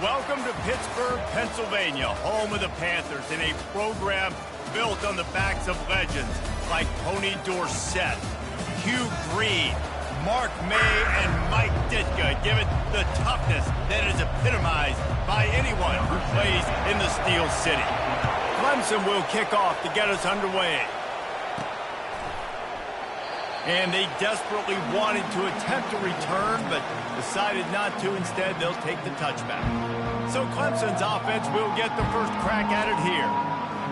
Welcome to Pittsburgh, Pennsylvania, home of the Panthers, in a program built on the backs of legends like Tony Dorsett, Hugh Green, Mark May, and Mike Ditka, give it the toughness that is epitomized by anyone who plays in the Steel City. Clemson will kick off to get us underway. And they desperately wanted to attempt a return, but decided not to. Instead, they'll take the touchback. So Clemson's offense will get the first crack at it here.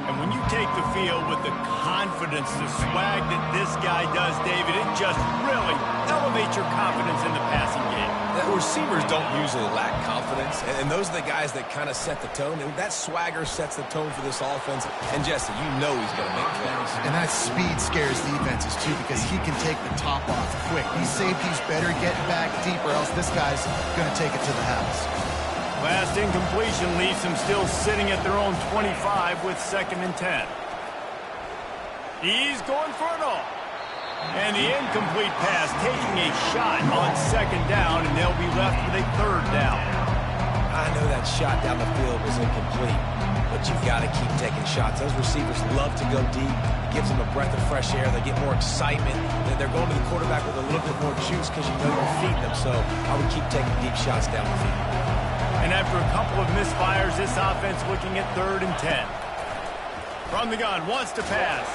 And when you take the field with the confidence, the swag that this guy does, David, it just really elevates your confidence in the passing game. The receivers don't usually lack confidence, and those are the guys that kind of set the tone. And that swagger sets the tone for this offense. And Jesse, you know he's going to make plays. And that speed scares defenses, too, because he can take the top off quick. These safeties better get back deep, or else this guy's going to take it to the house. Last incompletion leaves them still sitting at their own 25 with 2nd and 10. He's going for it all. And the incomplete pass taking a shot on 2nd down, and they'll be left with a 3rd down. I know that shot down the field was incomplete, but you've got to keep taking shots. Those receivers love to go deep. It gives them a breath of fresh air. They get more excitement. They're going to the quarterback with a little bit more juice because you know you're feeding them. So I would keep taking deep shots down the field. And after a couple of misfires, this offense looking at 3rd and 10. From the gun, wants to pass.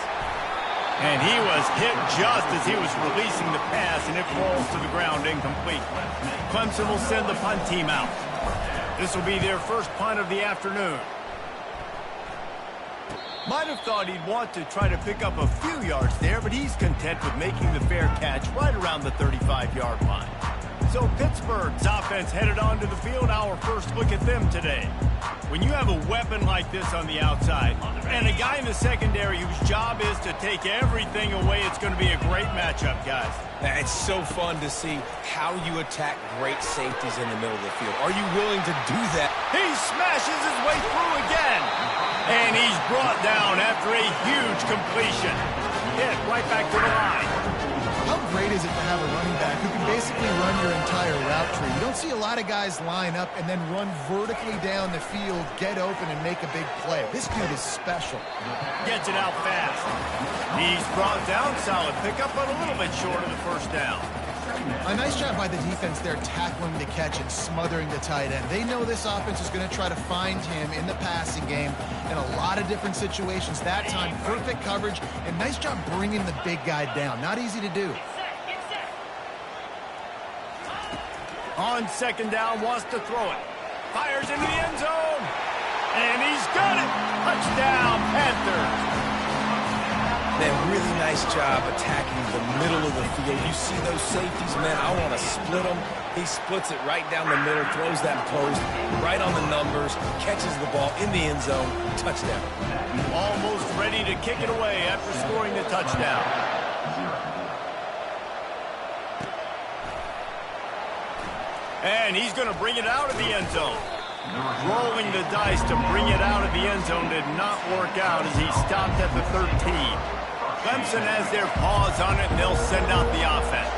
And he was hit just as he was releasing the pass, and it falls to the ground incomplete. Clemson will send the punt team out. This will be their first punt of the afternoon. Might have thought he'd want to try to pick up a few yards there, but he's content with making the fair catch right around the 35-yard line. So Pittsburgh's offense headed onto the field. Our first look at them today. When you have a weapon like this on the outside and a guy in the secondary whose job is to take everything away, it's going to be a great matchup, guys. It's so fun to see how you attack great safeties in the middle of the field. Are you willing to do that? He smashes his way through again. And he's brought down after a huge completion. Hit right back to the line. How great is it to have a running back who can basically run your entire route tree? You don't see a lot of guys line up and then run vertically down the field, get open, and make a big play. This dude is special. Gets it out fast. He's brought down, solid pickup, but a little bit short of the 1st down. A nice job by the defense there tackling the catch and smothering the tight end. They know this offense is going to try to find him in the passing game in a lot of different situations. That time, perfect coverage, and nice job bringing the big guy down. Not easy to do. On 2nd down, wants to throw it. Fires into the end zone. And he's got it. Touchdown, Panthers. Man, really nice job attacking the middle of the field. You see those safeties, man, I want to split them. He splits it right down the middle, throws that post right on the numbers, catches the ball in the end zone, touchdown. Almost ready to kick it away after scoring the touchdown. And he's going to bring it out of the end zone. Rolling the dice to bring it out of the end zone did not work out as he stopped at the 13. Clemson has their paws on it, and they'll send out the offense.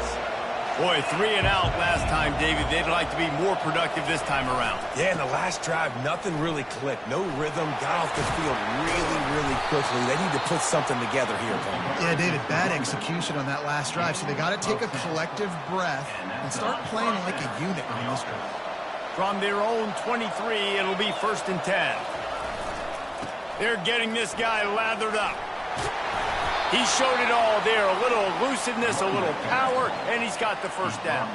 Boy, 3 and out last time, David. They'd like to be more productive this time around. Yeah, in the last drive, nothing really clicked. No rhythm, got off the field really, really quickly. They need to put something together here, Tom. Yeah, David, bad execution on that last drive, so they got to take a collective breath and start playing like a unit on this drive. From their own 23, it'll be 1st and 10. They're getting this guy lathered up. He showed it all there, a little elusiveness, a little power, and he's got the 1st down.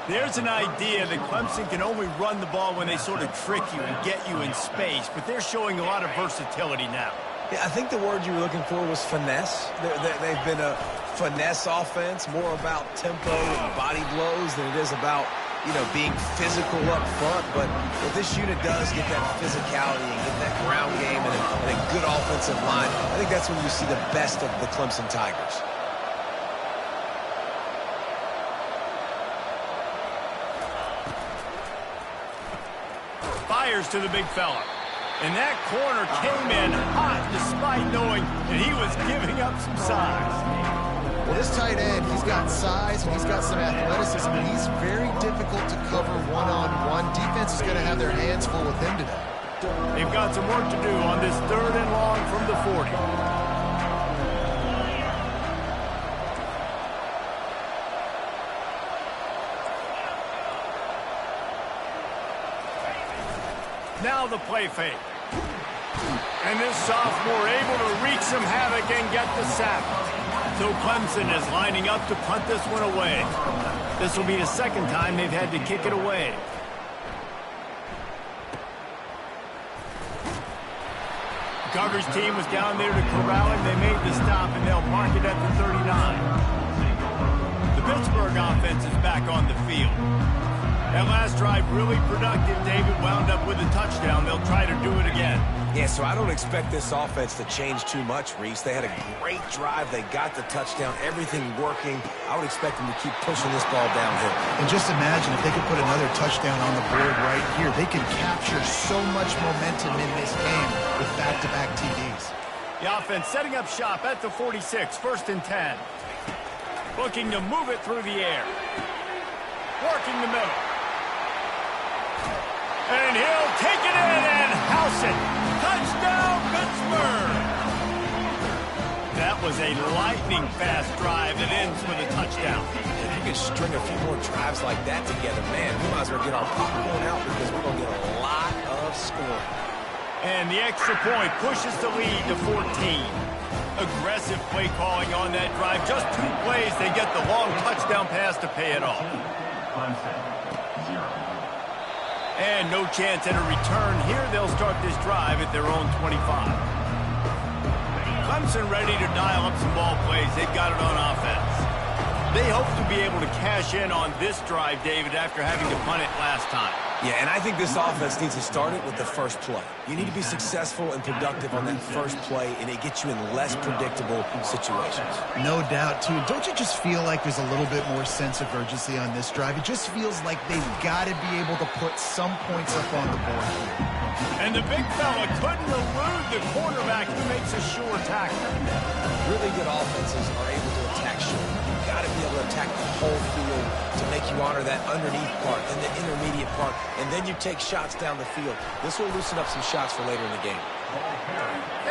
There's an idea that Clemson can only run the ball when they sort of trick you and get you in space, but they're showing a lot of versatility now. Yeah, I think the word you were looking for was finesse. They've been a finesse offense, more about tempo and body blows than it is about, being physical up front. But if this unit does get that physicality and get that ground game and a good offensive line, I think that's when you see the best of the Clemson Tigers. Fires to the big fella. And that corner came in hot despite knowing that he was giving up some size. Well, this tight end, he's got size and he's got some athleticism, and he's very difficult to cover one-on-one. Defense is going to have their hands full with him today. They've got some work to do on this 3rd and long from the 40. Now the play fake. And this sophomore able to wreak some havoc and get the sack. So Clemson is lining up to punt this one away. This will be the 2nd time they've had to kick it away. Coverage team was down there to corral him. They made the stop, and they'll mark it at the 39. The Pittsburgh offense is back on the field. That last drive really productive. David wound up with a touchdown. They'll try to do it again. Yeah, so I don't expect this offense to change too much, Reese. They had a great drive. They got the touchdown. Everything working. I would expect them to keep pushing this ball downhill. And just imagine if they could put another touchdown on the board right here. They could capture so much momentum in this game with back-to-back TDs. The offense setting up shop at the 46, 1st and 10. Looking to move it through the air. Working the middle. And he'll take it in and house it. Touchdown, Pittsburgh! That was a lightning-fast drive that ends with a touchdown. If you could string a few more drives like that together, man, we might as well get our popcorn out because we're going to get a lot of scoring. And the extra point pushes the lead to 14. Aggressive play calling on that drive. Just 2 plays, they get the long touchdown pass to pay it off. And no chance at a return here. They'll start this drive at their own 25. Clemson ready to dial up some ball plays. They've got it on offense. They hope to be able to cash in on this drive, David, after having to punt it last time. Yeah, and I think this offense needs to start it with the first play. You need to be successful and productive on that first play, and it gets you in less predictable situations. No doubt, too. Don't you just feel like there's a little bit more sense of urgency on this drive? It just feels like they've got to be able to put some points up on the board here. And the big fella couldn't elude the quarterback who makes a sure tackle. Really good offenses are able to attack short. You've got to be able to attack the whole field to make you honor that underneath part and the intermediate part, and then you take shots down the field. This will loosen up some shots for later in the game.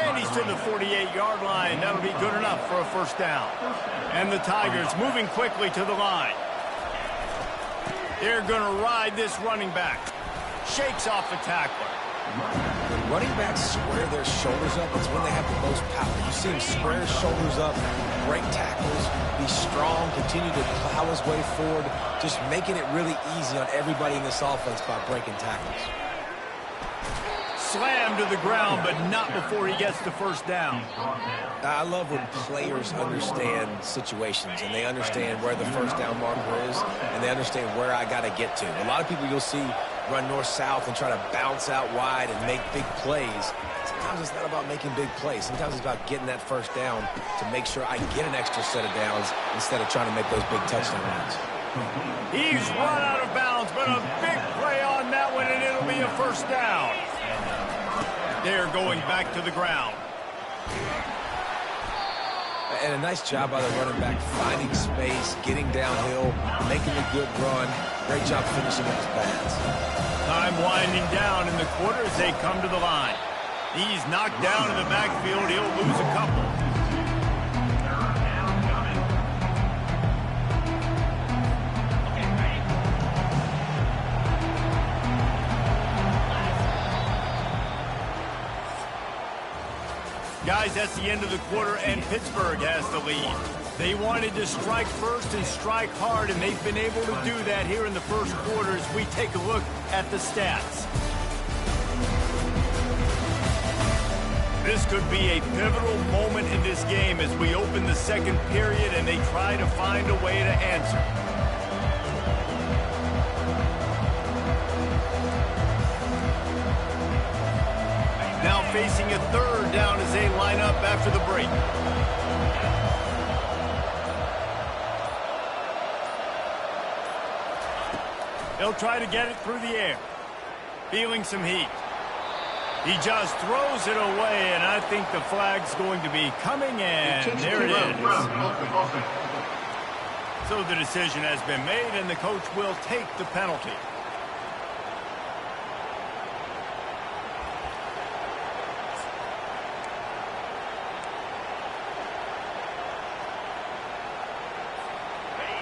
And he's to the 48-yard line. That'll be good enough for a 1st down. And the Tigers moving quickly to the line. They're going to ride this running back. Shakes off the tackler. When running backs square their shoulders up, it's when they have the most power. You see him square his shoulders up, break tackles, be strong, continue to plow his way forward, just making it really easy on everybody in this offense by breaking tackles. Slammed to the ground, but not before he gets the 1st down. I love when players understand situations and they understand where the 1st down marker is and they understand where I got to get to. A lot of people you'll see run north-south and try to bounce out wide and make big plays. Sometimes it's not about making big plays. Sometimes it's about getting that 1st down to make sure I get an extra set of downs instead of trying to make those big touchdown runs. He's run out of bounds, but a big play on that one, and it'll be a 1st down. They're going back to the ground. And a nice job by the running back, finding space, getting downhill, making a good run. Great job finishing up his pads. Time winding down in the quarter as they come to the line. He's knocked down in the backfield. He'll lose a couple. Guys, that's the end of the quarter, and Pittsburgh has the lead. They wanted to strike first and strike hard, and they've been able to do that here in the 1st quarter as we take a look at the stats. This could be a pivotal moment in this game as we open the 2nd period and they try to find a way to answer. Now facing a 3rd down as they line up after the break. They'll try to get it through the air. Feeling some heat. He just throws it away, and I think the flag's going to be coming, and there it is. So the decision has been made, and the coach will take the penalty.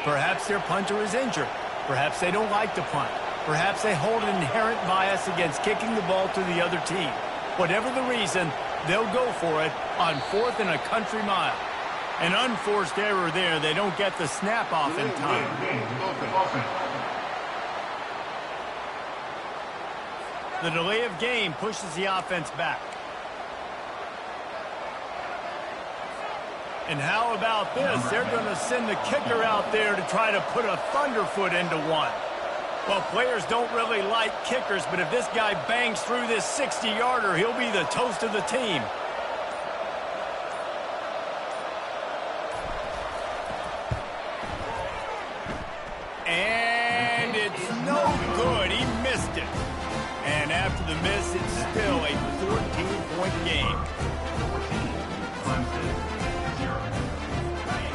Perhaps their punter is injured. Perhaps they don't like to punt. Perhaps they hold an inherent bias against kicking the ball to the other team. Whatever the reason, they'll go for it on 4th and a country mile. An unforced error there. They don't get the snap off in time. The delay of game pushes the offense back. And how about this? They're going to send the kicker out there to try to put a thunderfoot into one. Well, players don't really like kickers, but if this guy bangs through this 60-yarder, he'll be the toast of the team. And it's no good. He missed it. And after the miss, it's still a 14-point game.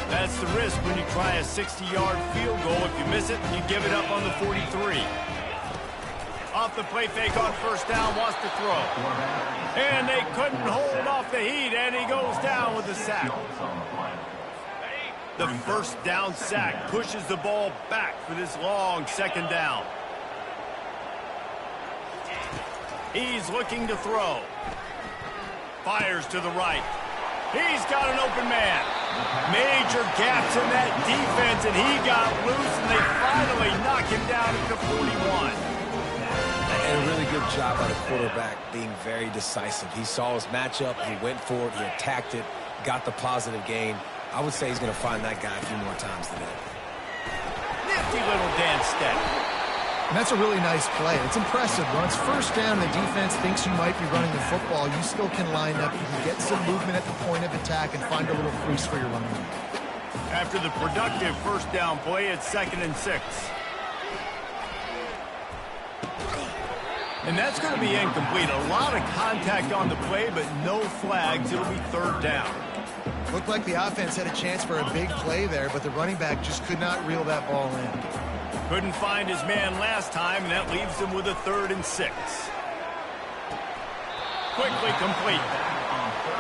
That's the risk when you try a 60-yard field goal. If you miss it, you give it up on the 43. Off the play fake on first down, wants to throw. And they couldn't hold off the heat, and he goes down with the sack. The first down sack pushes the ball back for this long second down. He's looking to throw. Fires to the right. He's got an open man. Major gaps in that defense, and he got loose, and they finally knock him down at the 41. And a really good job by the quarterback being very decisive. He saw his matchup, he went for it, he attacked it, got the positive gain. I would say he's going to find that guy a few more times today. Nifty little dance step. And that's a really nice play. It's impressive. Once first down, the defense thinks you might be running the football. You still can line up. You can get some movement at the point of attack and find a little crease for your running back. After the productive first down play, it's 2nd and 6. And that's going to be incomplete. A lot of contact on the play, but no flags. It'll be 3rd down. Looked like the offense had a chance for a big play there, but the running back just could not reel that ball in. Couldn't find his man last time, and that leaves him with a 3rd and 6. Quickly complete.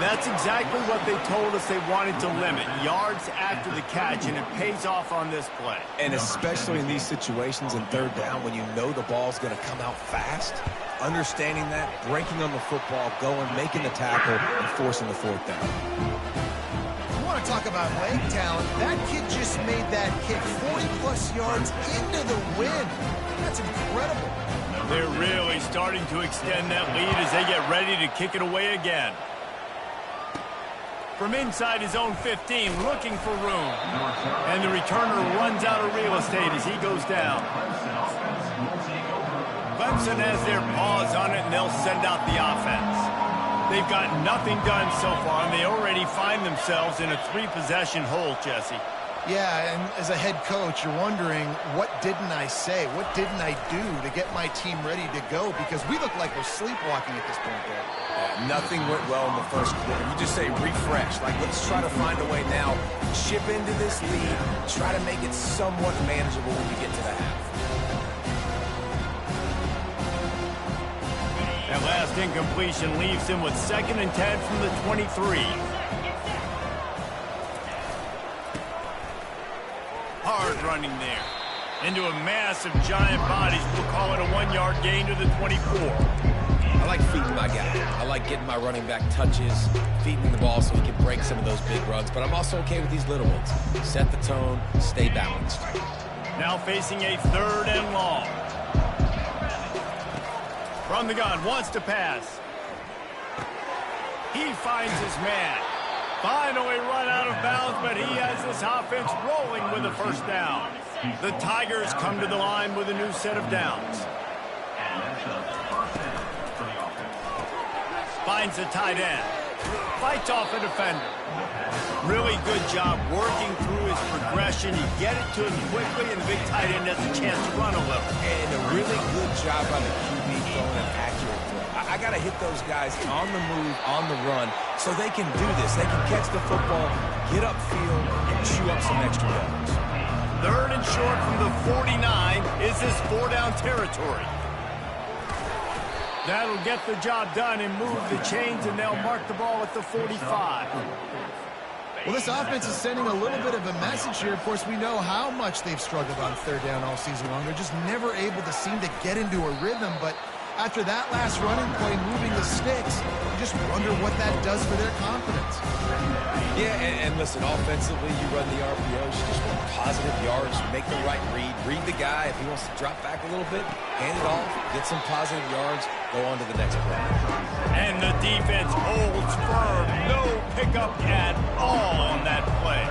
That's exactly what they told us they wanted to limit. Yards after the catch, and it pays off on this play. And especially in these situations in 3rd down when you know the ball's going to come out fast, understanding that, breaking on the football, going, making the tackle, and forcing the 4th down. Talk about leg talent. That kid just made that kick 40-plus yards into the wind. That's incredible. They're really starting to extend that lead as they get ready to kick it away again. From inside his own 15, looking for room. And the returner runs out of real estate as he goes down. Clemson has their paws on it, and they'll send out the offense. They've got nothing done so far, and they already find themselves in a 3-possession hole, Jesse. Yeah, and as a head coach, you're wondering, what didn't I say? What didn't I do to get my team ready to go? Because we look like we're sleepwalking at this point there. Nothing went well in the first quarter. You just say refresh. Like, let's try to find a way now, chip into this lead, try to make it somewhat manageable when we get to the half. That last incompletion leaves him with 2nd and 10 from the 23. Hard running there. Into a mass of giant bodies. We'll call it a 1-yard gain to the 24. I like feeding my guy. I like getting my running back touches, feeding the ball so he can break some of those big runs. But I'm also okay with these little ones. Set the tone, stay balanced. Now facing a 3rd and long. From the gun, wants to pass. He finds his man. Finally run out of bounds, but he has this offense rolling with a 1st down. The Tigers come to the line with a new set of downs. Finds a tight end. Fights off a defender. Really good job working through his progression. You get it to him quickly, and the big tight end has a chance to run a little. And a really good job by the QB throwing an accurate throw. I got to hit those guys on the move, on the run, so they can do this. They can catch the football, get upfield, and chew up some extra yards. Third and short from the 49. Is this 4-down territory? That'll get the job done and move the chains, and they'll mark the ball at the 45. Well, this offense is sending a little bit of a message here. Of course, we know how much they've struggled on third down all season long. They're just never able to seem to get into a rhythm, but after that last running play, moving the sticks, you just wonder what that does for their confidence. Yeah, and listen, offensively, you run the RPOs, you just want positive yards, make the right read the guy. If he wants to drop back a little bit, hand it off, get some positive yards, go on to the next play. And the defense holds firm. No pickup at all on that play.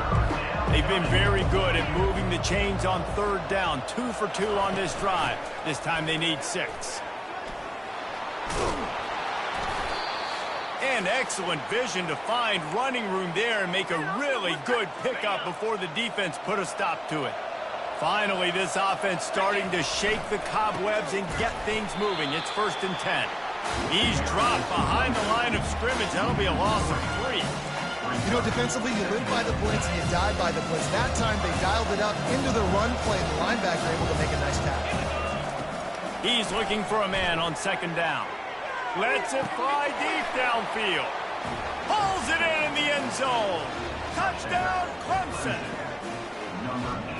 They've been very good at moving the chains on third down. 2 for 2 on this drive. This time they need 6. And excellent vision to find running room there and make a really good pickup before the defense put a stop to it. Finally, this offense starting to shake the cobwebs and get things moving. It's 1st and 10. He's dropped behind the line of scrimmage. That'll be a loss of 3. You know, defensively, you live by the blitz and you die by the blitz. That time, they dialed it up into the run play, and the linebacker able to make a nice tackle. He's looking for a man on 2nd down. Lets it fly deep downfield. Pulls it in the end zone. Touchdown, Clemson.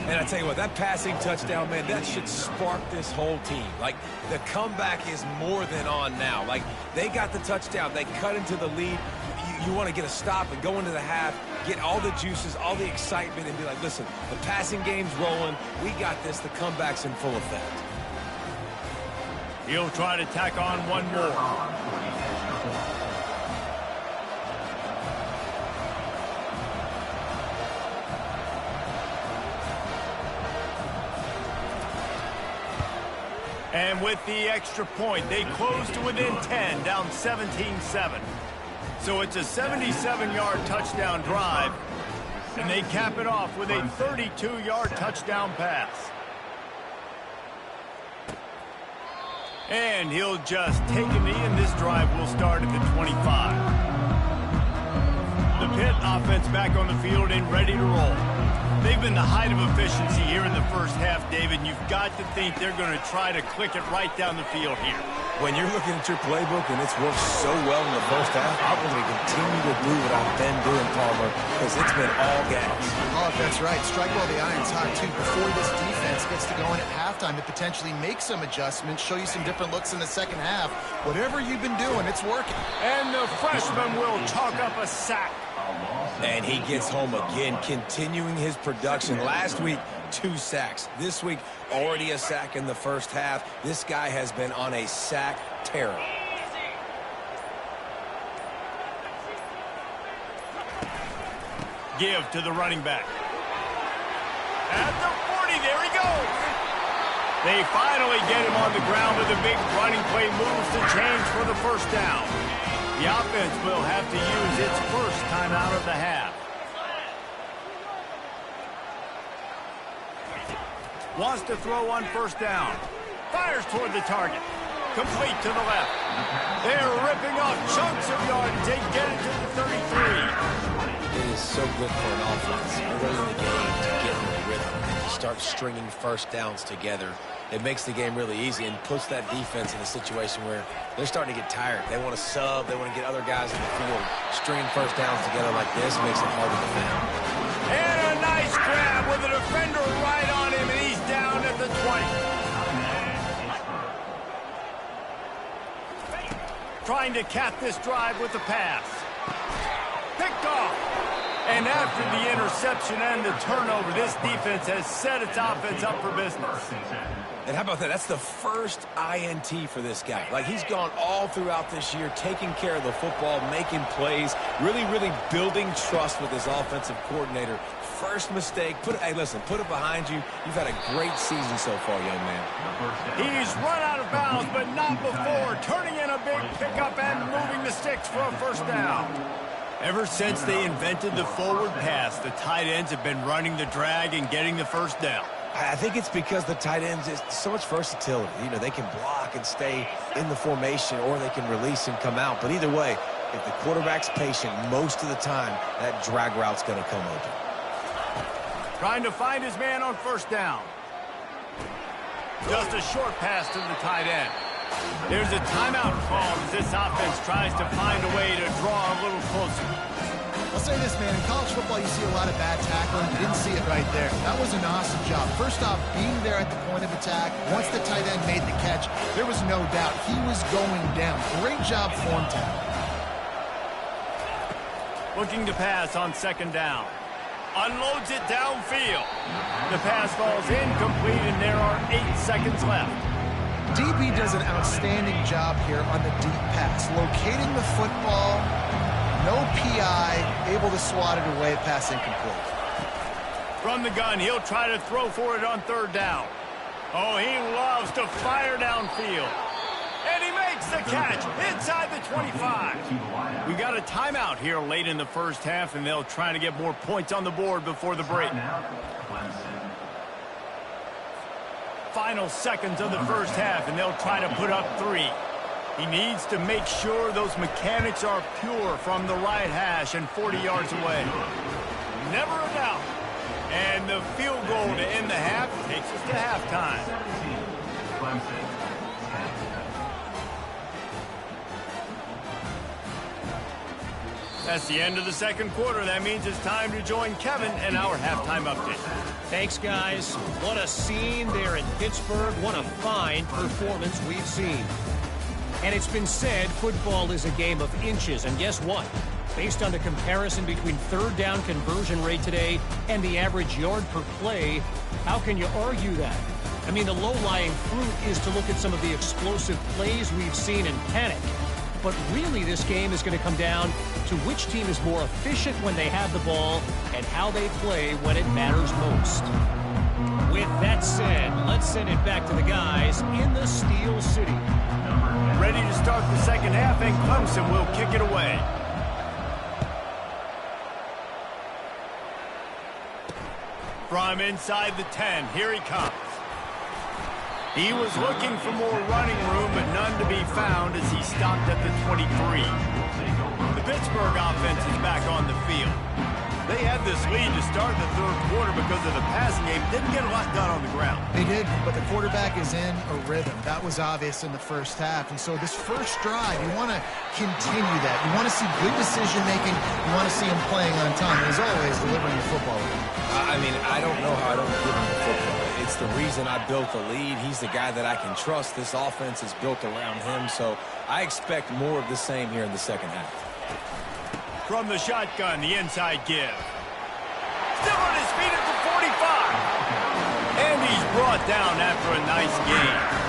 And I tell you what, that passing touchdown, man, that should spark this whole team. Like, the comeback is more than on now. Like, they got the touchdown. They cut into the lead. You want to get a stop and go into the half, get all the juices, all the excitement, and be like, listen, the passing game's rolling. We got this. The comeback's in full effect. He'll try to tack on one more. And with the extra point, they close to within 10, down 17-7. So it's a 77-yard touchdown drive, and they cap it off with a 32-yard touchdown pass. And he'll just take a knee, and this drive will start at the 25. The Pitt offense back on the field and ready to roll. They've been the height of efficiency here in the first half, David, and you've got to think they're going to try to click it right down the field here. When you're looking at your playbook and it's worked so well in the first half, I'm going to continue to do what I've been doing, Palmer, because it's been all gas. Oh, that's right. Strike while the iron's hot, too. Before this defense gets to going at halftime to potentially make some adjustments, show you some different looks in the second half. Whatever you've been doing, it's working. And the freshman will chalk up a sack. And he gets home again, continuing his production. Last week, 2 sacks. This week, already a sack in the first half. This guy has been on a sack terror. Give to the running back. At the 40, there he goes. They finally get him on the ground with a big running play, moves the chains for the 1st down. The offense will have to use its first time out of the half. Wants to throw on 1st down. Fires toward the target. Complete to the left. They're ripping off chunks of yards. They get it to the 33. It is so good for an offense early in the game to get in the rhythm and to start stringing 1st downs together. It makes the game really easy and puts that defense in a situation where they're starting to get tired. They want to sub. They want to get other guys in the field. Stringing 1st downs together like this makes it hard to defend. And a nice grab with a defender right on him, and he's down at the 20. Trying to cap this drive with the pass. Picked off. And after the interception and the turnover, this defense has set its offense up for business. And how about that? That's the first INT for this guy. Like, he's gone all throughout this year, taking care of the football, making plays, really building trust with his offensive coordinator. First mistake, hey, listen, put it behind you. You've had a great season so far, young man. He's run out of bounds, but not before. Turning in a big pickup and moving the sticks for a 1st down. Ever since they invented the forward pass, the tight ends have been running the drag and getting the 1st down. I think it's because the tight ends is so much versatility. You know, they can block and stay in the formation, or they can release and come out. But either way, if the quarterback's patient most of the time, that drag route's going to come open. Trying to find his man on first down. Just a short pass to the tight end. There's a timeout called as this offense tries to find a way to draw a little closer. I'll say this, man. In college football, you see a lot of bad tackling. You didn't see it right there. That was an awesome job. First off, being there at the point of attack. Once the tight end made the catch, there was no doubt he was going down. Great job form tackle. Looking to pass on second down. Unloads it downfield. The pass falls incomplete, and there are 8 seconds left. DB does an outstanding job here on the deep pass. Locating the football, no PI, able to swat it away, pass incomplete. From the gun, he'll try to throw for it on third down. Oh, he loves to fire downfield. And he makes the catch inside the 25. We got a timeout here late in the first half, and they'll try to get more points on the board before the break. Final seconds of the first half, and they'll try to put up 3. He needs to make sure those mechanics are pure from the right hash and 40 yards away. Never a doubt. And the field goal to end the half takes us to halftime. That's the end of the second quarter. That means it's time to join Kevin and our halftime update. Thanks, guys. What a scene there in Pittsburgh. What a fine performance we've seen. And it's been said football is a game of inches. And guess what? Based on the comparison between third down conversion rate today and the average yard per play, how can you argue that? I mean, the low-lying fruit is to look at some of the explosive plays we've seen in panic. But really, this game is going to come down to which team is more efficient when they have the ball and how they play when it matters most. With that said, let's send it back to the guys in the Steel City. Ready to start the second half, and Clemson will kick it away. From inside the 10, here he comes. He was looking for more running room, but none to be found as he stopped at the 23. The Pittsburgh offense is back on the field. They had this lead to start the third quarter because of the passing game. Didn't get a lot done on the ground. They did, but the quarterback is in a rhythm. That was obvious in the first half. And so this first drive, you want to continue that. You want to see good decision-making. You want to see him playing on time. And as always, delivering the football. I mean, I don't know how I don't give him the football. It's the reason I built the lead. He's the guy that I can trust. This offense is built around him, so I expect more of the same here in the second half. From the shotgun, the inside give. Still on his feet at the 45. And he's brought down after a nice gain.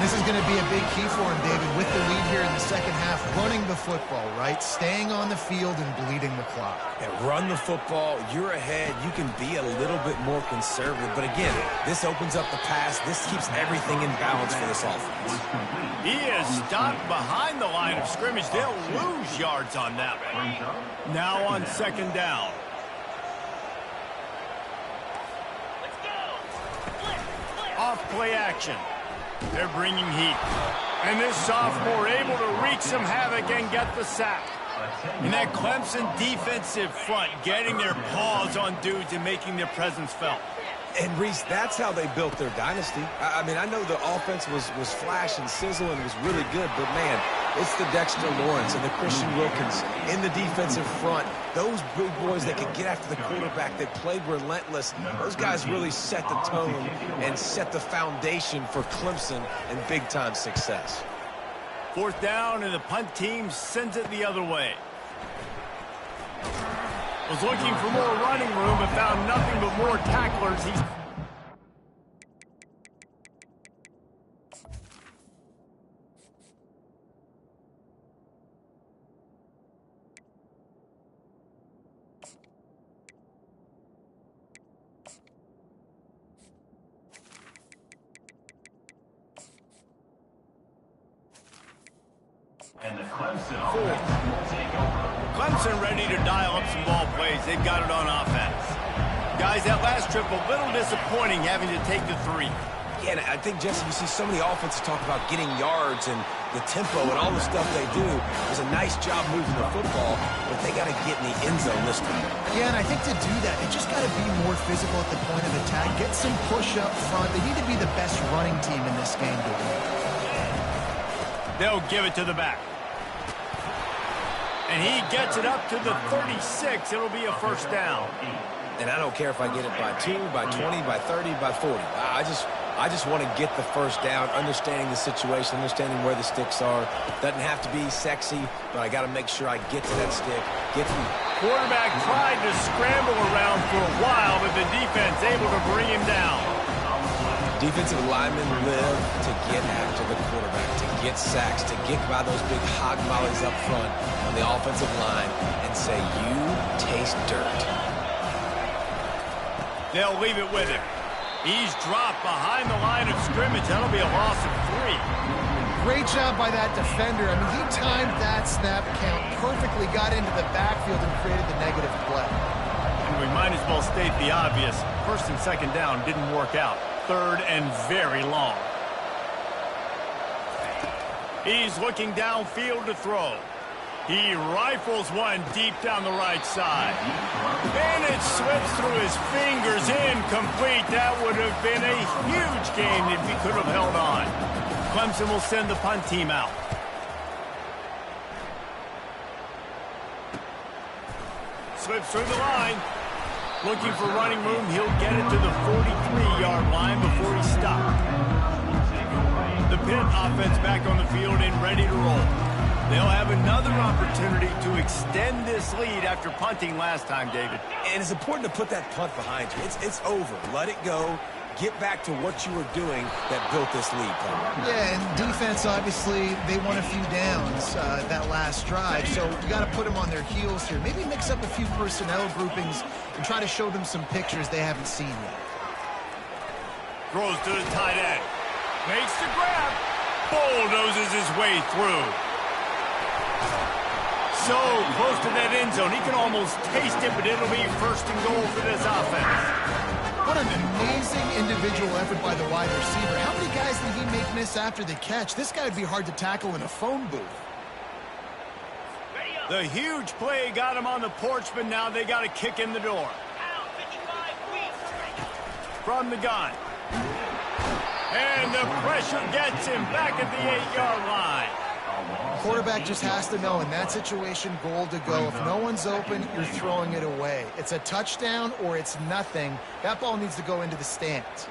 This is going to be a big key for him, David, with the lead here in the second half, running the football, right? Staying on the field and bleeding the clock. Yeah, run the football. You're ahead. You can be a little bit more conservative. But again, this opens up the pass. This keeps everything in balance for this offense. He is stopped behind the line of scrimmage. They'll lose yards on that one. Now on second down. Off play action. They're bringing heat. And this sophomore able to wreak some havoc and get the sack. And that Clemson defensive front getting their paws on dudes and making their presence felt. And, Reese, that's how they built their dynasty. I mean, I know the offense was flash and sizzle and was really good, but, man, it's the Dexter Lawrence and the Christian Wilkins in the defensive front. Those big boys that could get after the quarterback, that played relentless. Those guys really set the tone and set the foundation for Clemson and big-time success. Fourth down, and the punt team sends it the other way. Was looking for more running room and found nothing but more tacklers. And the Clemson offense will take over. Clemson ready to dial up some ball plays. They've got it on offense. Guys, that last trip a little disappointing having to take the 3. Yeah, and I think, Jesse, you see so many offenses talk about getting yards and the tempo and all the stuff they do. It's a nice job moving the football, but they got to get in the end zone this time. Yeah, and I think to do that, they just got to be more physical at the point of attack, get some push up front. They need to be the best running team in this game to win. They'll give it to the back. And he gets it up to the 36. It'll be a first down. And I don't care if I get it by 2, by 20, by 30, by 40. I just want to get the first down, understanding the situation, understanding where the sticks are. Doesn't have to be sexy, but I got to make sure I get to that stick. Quarterback tried to scramble around for a while, but the defense able to bring him down. Defensive linemen live to get after the quarterback, to get sacks, to get by those big hog mollies up front on the offensive line and say, you taste dirt. They'll leave it with him. He's dropped behind the line of scrimmage. That'll be a loss of 3. Great job by that defender. I mean, he timed that snap count perfectly, got into the backfield and created the negative play. And we might as well state the obvious. First and second down didn't work out. Third and very long. He's looking downfield to throw. He rifles one deep down the right side. And it slips through his fingers, incomplete. That would have been a huge game if he could have held on. Clemson will send the punt team out. Slips through the line. Looking for running room. He'll get it to the 43-yard line before he stopped. The Pitt offense back on the field and ready to roll. They'll have another opportunity to extend this lead after punting last time, David. And it's important to put that punt behind you. It's over. Let it go. Get back to what you were doing that built this lead, Paul. Yeah, and defense, obviously, they won a few downs that last drive, so you got to put them on their heels here. Maybe mix up a few personnel groupings and try to show them some pictures they haven't seen yet. Throws to the tight end. Makes the grab. Bulldozes his way through. So close to that end zone. He can almost taste it, but it'll be first and goal for this offense. What an amazing individual effort by the wide receiver. How many guys did he make miss after the catch? This guy would be hard to tackle in a phone booth. The huge play got him on the porch, but now they got to kick in the door. From the gun. And the pressure gets him back at the 8-yard line. Quarterback just has to know in that situation, goal to go. If no one's open, you're throwing it away. It's a touchdown or it's nothing. That ball needs to go into the stands.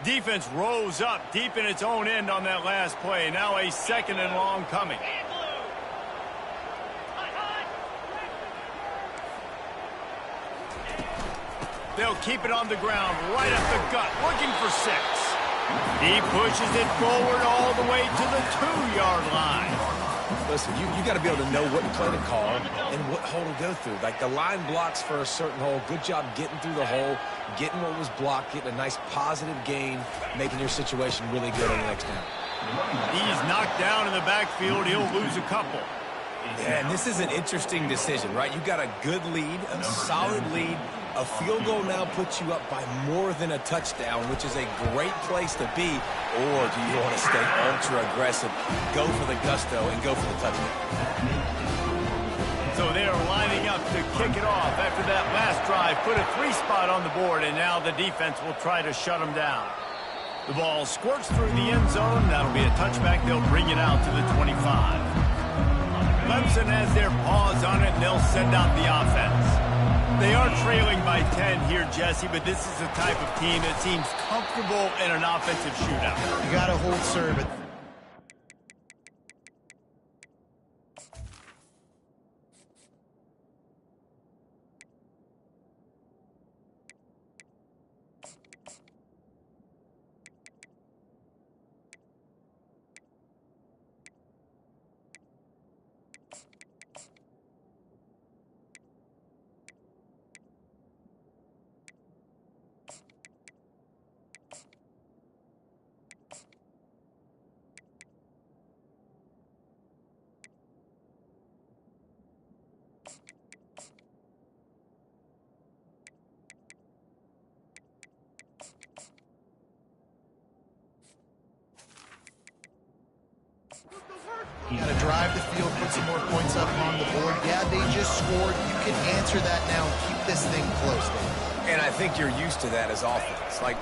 Defense rose up deep in its own end on that last play. Now a second and long coming. They'll keep it on the ground, right up the gut, looking for 6. He pushes it forward all the way to the 2-yard line. Listen, you got to be able to know what play to call and what hole to go through. Like the line blocks for a certain hole. Good job getting through the hole, getting what was blocked, getting a nice positive gain, making your situation really good on the next down. He's knocked down in the backfield. He'll lose a couple. Yeah, and this is an interesting decision, right? You got a good lead, a solid lead. A field goal now puts you up by more than a touchdown, which is a great place to be. Or do you want to stay ultra aggressive, go for the gusto, and go for the touchdown? So they're lining up to kick it off after that last drive. Put a 3 spot on the board, and now the defense will try to shut them down. The ball squirts through the end zone. That'll be a touchback. They'll bring it out to the 25. Clemson has their paws on it, and they'll send out the offense. They are trailing by 10 here, Jesse, but this is the type of team that seems comfortable in an offensive shootout. You got to hold serve. Got to drive the field, put some more points up on the board. Yeah, they just scored. You can answer that now and keep this thing close, Dave. And I think you're used to that as offense. Like,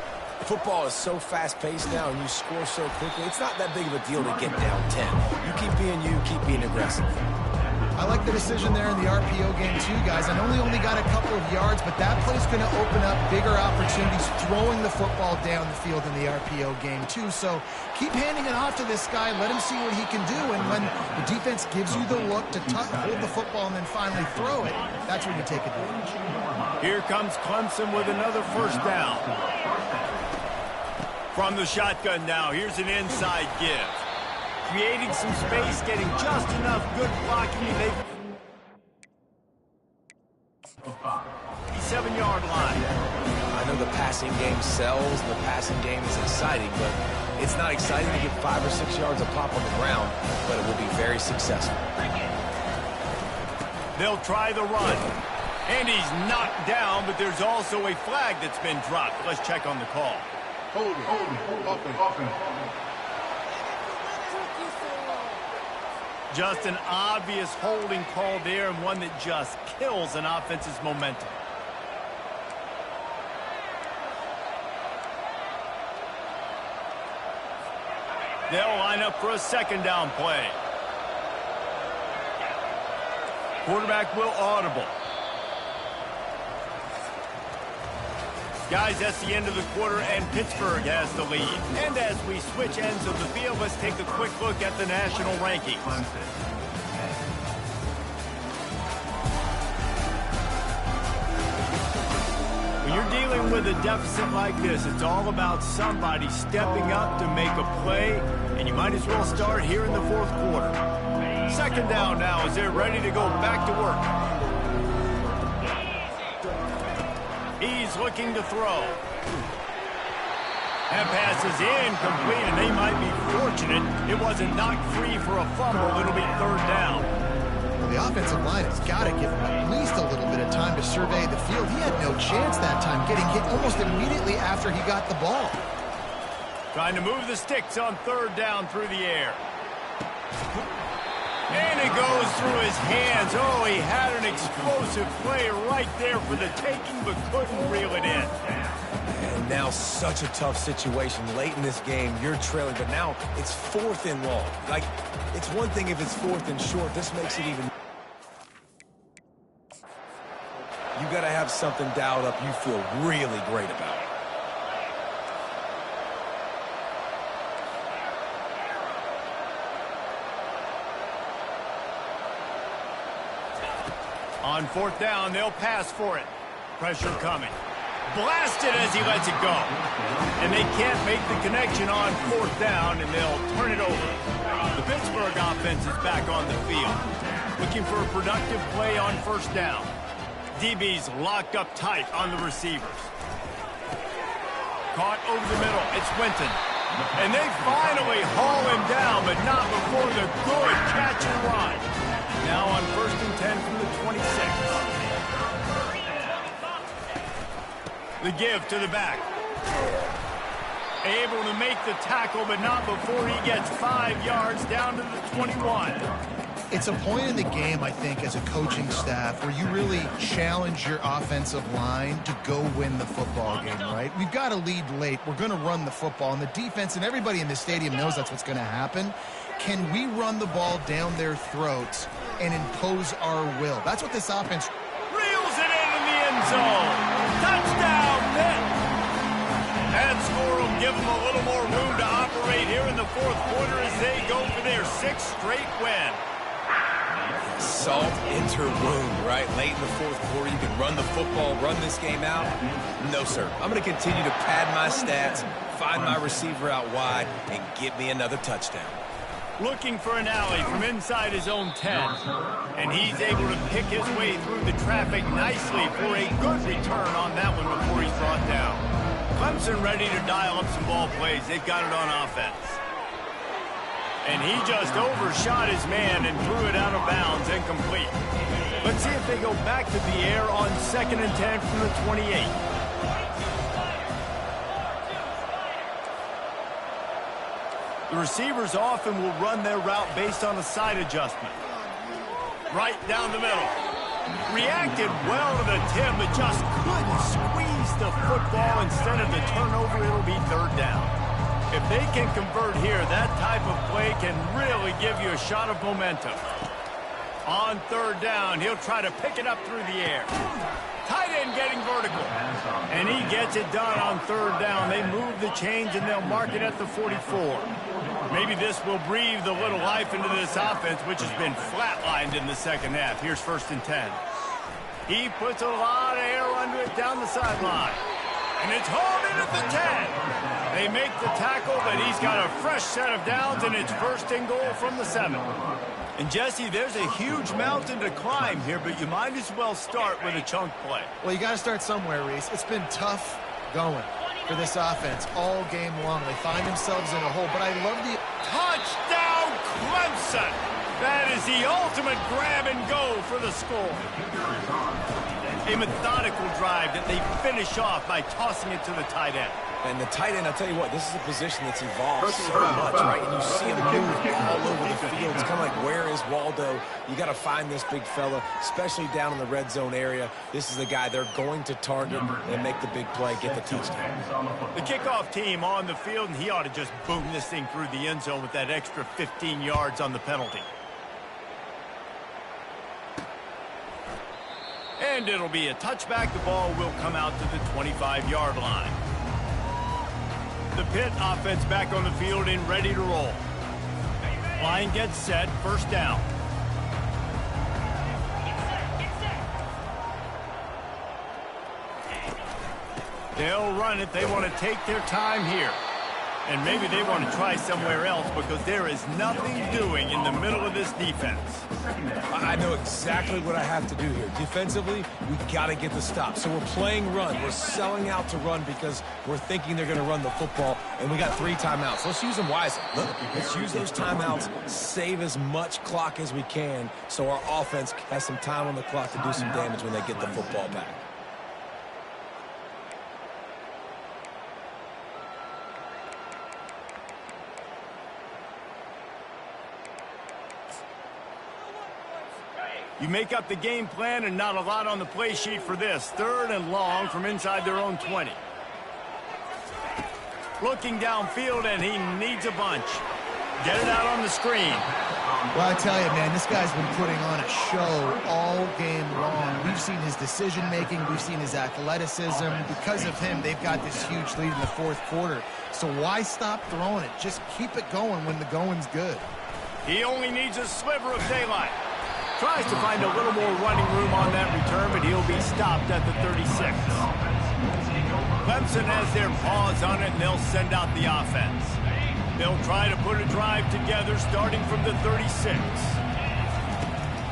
football is so fast-paced now, and you score so quickly. It's not that big of a deal to get down 10. You keep being aggressive. I like the decision there in the RPO game too, guys. I know they only got a couple of yards, but that play's going to open up bigger opportunities throwing the football down the field in the RPO game too. So keep handing it off to this guy. Let him see what he can do. And when the defense gives you the look to hold the football and then finally throw it, that's when you take advantage. Here comes Clemson with another first down. From the shotgun now, here's an inside give. Creating some space, getting just enough good blocking. They 7-yard line. I know the passing game sells, and the passing game is exciting, but it's not exciting to get 5 or 6 yards a pop on the ground, but it will be very successful. They'll try the run. And he's knocked down, but there's also a flag that's been dropped. Let's check on the call. Hold it. Just an obvious holding call there, and one that just kills an offense's momentum. They'll line up for a second down play. Quarterback will audible. Guys, that's the end of the quarter, and Pittsburgh has the lead. And as we switch ends of the field, let's take a quick look at the national rankings. When you're dealing with a deficit like this, it's all about somebody stepping up to make a play, and you might as well start here in the fourth quarter. Second down now as they're ready to go back to work. He's looking to throw. That pass is incomplete, and they might be fortunate it wasn't knocked free for a fumble. It'll be third down. Well, the offensive line has got to give him at least a little bit of time to survey the field. He had no chance that time, getting hit almost immediately after he got the ball. Trying to move the sticks on third down through the air. And it goes through his hands. Oh, he had an explosive play right there for the taking, but couldn't reel it in. And now such a tough situation. Late in this game, you're trailing, but now it's 4th and long. Like, it's one thing if it's 4th and short. This makes it even... You got to have something dialed up you feel really great about. On fourth down, they'll pass for it. Pressure coming. Blasted as he lets it go. And they can't make the connection on fourth down, and they'll turn it over. The Pittsburgh offense is back on the field. Looking for a productive play on first down. DB's locked up tight on the receivers. Caught over the middle. It's Winton. And they finally haul him down, but not before the good catch and run. Now on 1st and 10 from the 26. The give to the back. Able to make the tackle, but not before he gets 5 yards down to the 21. It's a point in the game, I think, as a coaching staff where you really challenge your offensive line to go win the football game, right? We've got to lead late. We're going to run the football, and the defense and everybody in the stadium knows that's what's going to happen. Can we run the ball down their throats and impose our will? That's what this offense... Reels it in the end zone. Touchdown, Pitt. That score will give them a little more room to operate here in the fourth quarter as they go for their 6th straight win. Salt enter wound, right? Late in the fourth quarter, you can run the football, run this game out. No, sir. I'm going to continue to pad my stats, find my receiver out wide, and get me another touchdown. Looking for an alley from inside his own 10. And he's able to pick his way through the traffic nicely for a good return on that one before he's brought down. Clemson ready to dial up some ball plays. They've got it on offense. And he just overshot his man and threw it out of bounds, incomplete. Let's see if they go back to the air on 2nd and 10 from the 28. The receivers often will run their route based on a side adjustment. Right down the middle. Reacted well to the tip, but just couldn't squeeze the football. Instead of the turnover, it'll be third down. If they can convert here, that type of play can really give you a shot of momentum. On third down, he'll try to pick it up through the air. Tight end getting vertical. And he gets it done on third down. They move the chains, and they'll mark it at the 44. Maybe this will breathe a little life into this offense, which has been flatlined in the second half. Here's 1st and 10. He puts a lot of air under it down the sideline. And it's hauled in at the 10. They make the tackle, but he's got a fresh set of downs, and it's 1st and goal from the 7. And, Jesse, there's a huge mountain to climb here, but you might as well start with a chunk play. Well, you got to start somewhere, Reese. It's been tough going for this offense all game long. They find themselves in a hole, but I love the... Touchdown, Clemson! That is the ultimate grab and go for the score. A methodical drive that they finish off by tossing it to the tight end. And the tight end, I'll tell you what, this is a position that's evolved so much, right? And you see him move all over the field. It's kind of like, where is Waldo? You got to find this big fella, especially down in the red zone area. This is the guy they're going to target and make the big play, get the touchdown. The kickoff team on the field, and he ought to just boom this thing through the end zone with that extra 15 yards on the penalty. And it'll be a touchback. The ball will come out to the 25-yard line. The Pitt offense back on the field and ready to roll. Line gets set, 1st down. They'll run it. They want to take their time here. And maybe they want to try somewhere else because there is nothing doing in the middle of this defense. I know exactly what I have to do here. Defensively, we got to get the stop. So we're playing run. We're selling out to run because we're thinking they're going to run the football, and we got 3 timeouts. Let's use them wisely. Let's use those timeouts, save as much clock as we can so our offense has some time on the clock to do some damage when they get the football back. You make up the game plan and not a lot on the play sheet for this. 3rd and long from inside their own 20. Looking downfield, and he needs a bunch. Get it out on the screen. Well, I tell you, man, this guy's been putting on a show all game long. We've seen his decision-making. We've seen his athleticism. Because of him, they've got this huge lead in the 4th quarter. So why stop throwing it? Just keep it going when the going's good. He only needs a sliver of daylight. Tries to find a little more running room on that return, but he'll be stopped at the 36. Clemson has their paws on it, and they'll send out the offense. They'll try to put a drive together starting from the 36.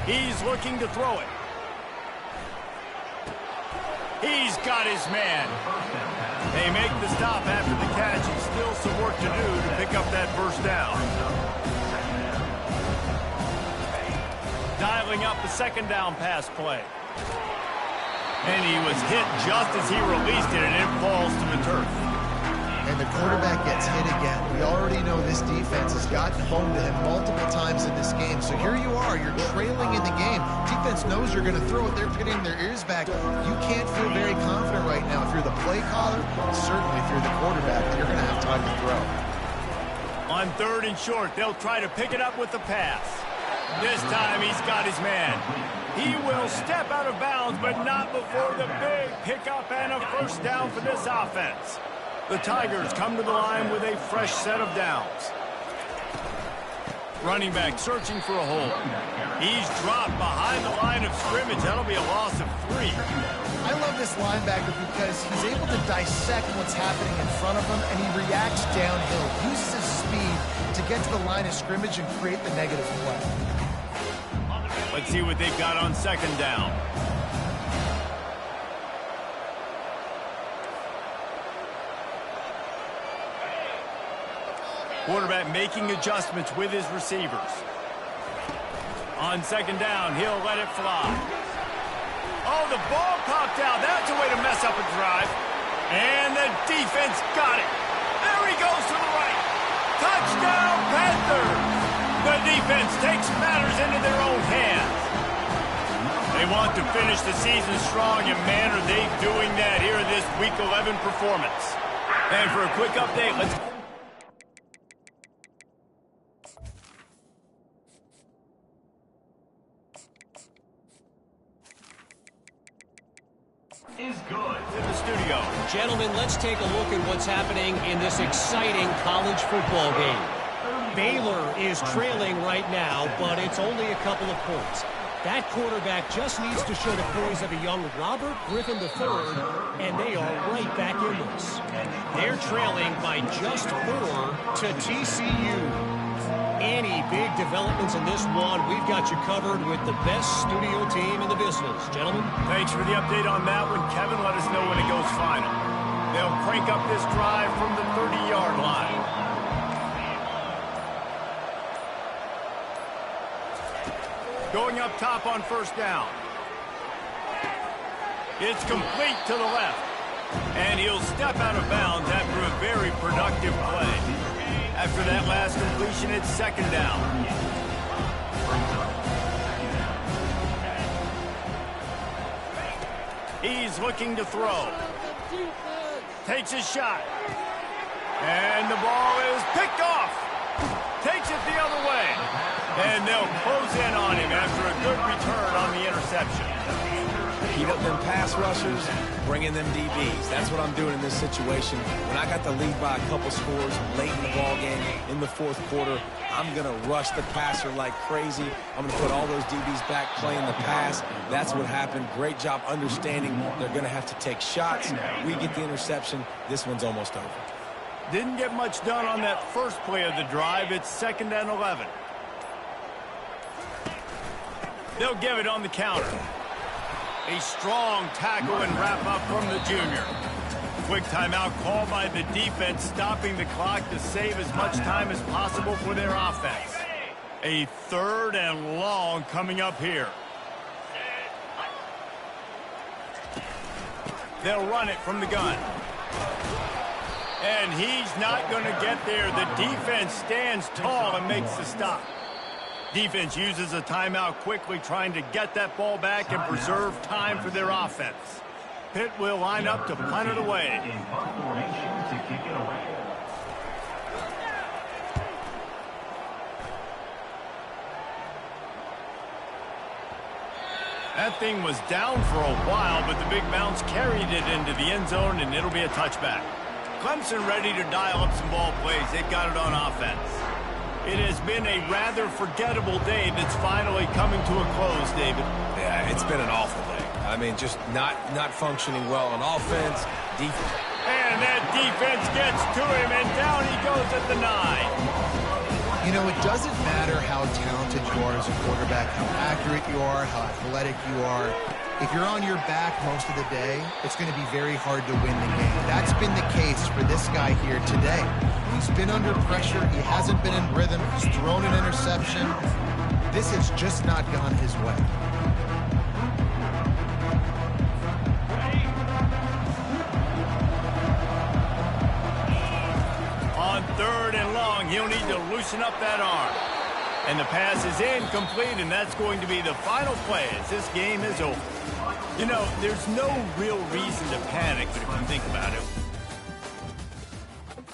He's looking to throw it. He's got his man. They make the stop after the catch, and still some work to do to pick up that 1st down. Dialing up the 2nd down pass play. And he was hit just as he released it, and it falls to the turf. And the quarterback gets hit again. We already know this defense has gotten home to him multiple times in this game. So here you are, you're trailing in the game. Defense knows you're going to throw it. They're pinning their ears back. You can't feel very confident right now. If you're the play caller, certainly if you're the quarterback, you're going to have time to throw. On 3rd and short, they'll try to pick it up with the pass. This time he's got his man. He will step out of bounds, but not before the big pickup and a 1st down for this offense. The Tigers come to the line with a fresh set of downs. Running back searching for a hole. He's dropped behind the line of scrimmage. That'll be a loss of 3. I love this linebacker because he's able to dissect what's happening in front of him, and he reacts downhill, uses his speed to get to the line of scrimmage and create the negative play. Let's see what they've got on 2nd down. Quarterback making adjustments with his receivers. On 2nd down, he'll let it fly. Oh, the ball popped out. That's a way to mess up a drive. And the defense got it. There he goes to the right. Touchdown, Panthers! The defense takes matters into their own hands. They want to finish the season strong, and man, are they doing that here in this Week 11 performance. And for a quick update, let's... Is good. In the studio. Gentlemen, let's take a look at what's happening in this exciting college football game. Baylor is trailing right now, but it's only a couple of points. That quarterback just needs to show the poise of a young Robert Griffin III, and they are right back in this. They're trailing by just 4 to TCU. Any big developments in this one, we've got you covered with the best studio team in the business. Gentlemen? Thanks for the update on that one, Kevin. Let us know when it goes final. They'll crank up this drive from the 30-yard line. Going up top on first down. It's complete to the left. And he'll step out of bounds after a very productive play. After that last completion, it's second down. He's looking to throw. Takes a shot. And the ball is picked off. Takes it the other way. And they'll close in on him after a good return on the interception. Heat up them pass rushers, bring in them DBs. That's what I'm doing in this situation. When I got the lead by a couple scores late in the ball game, in the fourth quarter, I'm going to rush the passer like crazy. I'm going to put all those DBs back playing the pass. That's what happened. Great job understanding they're going to have to take shots. We get the interception. This one's almost over. Didn't get much done on that first play of the drive. It's second and 11. They'll give it on the counter. A strong tackle and wrap up from the junior. Quick timeout called by the defense, stopping the clock to save as much time as possible for their offense. A third and long coming up here. They'll run it from the gun. And he's not going to get there. The defense stands tall and makes the stop. Defense uses a timeout quickly, trying to get that ball back and preserve time for their offense. Pitt will line up to punt it away. That thing was down for a while, but the big bounce carried it into the end zone, and it'll be a touchback. Clemson ready to dial up some ball plays. They've got it on offense. It has been a rather forgettable day that's finally coming to a close, David. Yeah, it's been an awful day. I mean, just not functioning well on offense, defense. And that defense gets to him, and down he goes at the 9. You know, it doesn't matter how talented you are as a quarterback, how accurate you are, how athletic you are. If you're on your back most of the day, it's going to be very hard to win the game. That's been the case for this guy here today. He's been under pressure. He hasn't been in rhythm. He's thrown an interception. This has just not gone his way. On third and long, he'll need to loosen up that arm. And the pass is incomplete, and that's going to be the final play as this game is over. You know, there's no real reason to panic, but if you think about it,